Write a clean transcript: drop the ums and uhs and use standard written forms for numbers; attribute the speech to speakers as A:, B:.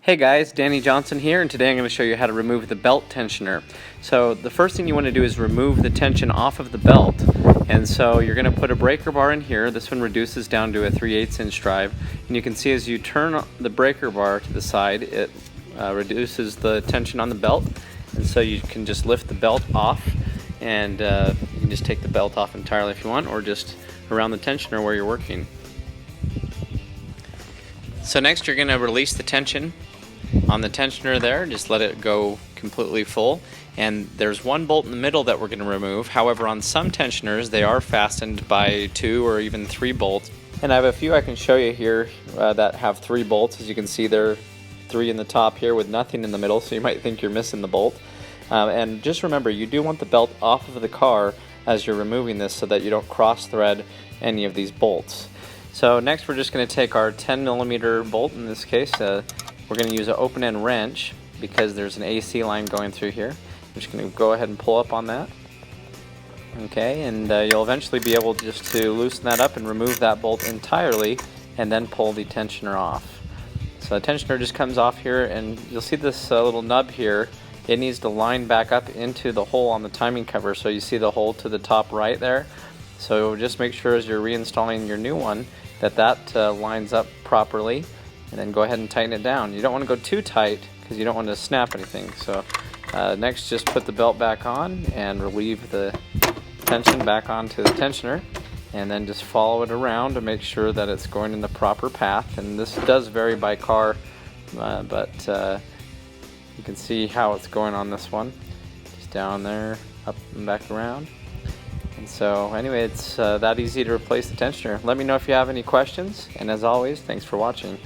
A: Hey guys, Danny Johnson here, and today I'm going to show you how to remove the belt tensioner. So the first thing you want to do is remove the tension off of the belt, and so you're going to put a breaker bar in here. This one reduces down to a 3/8 inch drive, and you can see as you turn the breaker bar to the side, it reduces the tension on the belt, and so you can just lift the belt off, and you can just take the belt off entirely if you want, or just around the tensioner where you're working. So next you're going to release the tension on the tensioner there, just let it go completely full, and there's one bolt in the middle that we're going to remove. However, on some tensioners they are fastened by 2 or even 3 bolts, and I have a few I can show you here that have 3 bolts. As you can see, there are 3 in the top here with nothing in the middle, so you might think you're missing the bolt. And just remember, you do want the belt off of the car as you're removing this so that you don't cross thread any of these bolts. So next we're just going to take our 10mm bolt. In this case we're going to use an open-end wrench because there's an AC line going through here. I'm just going to go ahead and pull up on that. Okay, and you'll eventually be able just to loosen that up and remove that bolt entirely, and then pull the tensioner off. So the tensioner just comes off here, and you'll see this little nub here. It needs to line back up into the hole on the timing cover, so you see the hole to the top right there. So just make sure as you're reinstalling your new one that lines up properly, and then go ahead and tighten it down. You don't want to go too tight because you don't want to snap anything. So next, just put the belt back on and relieve the tension back onto the tensioner, and then just follow it around to make sure that it's going in the proper path. And this does vary by car, but you can see how it's going on this one. Just down there, up and back around. And so anyway, it's that easy to replace the tensioner. Let me know if you have any questions, and as always, thanks for watching.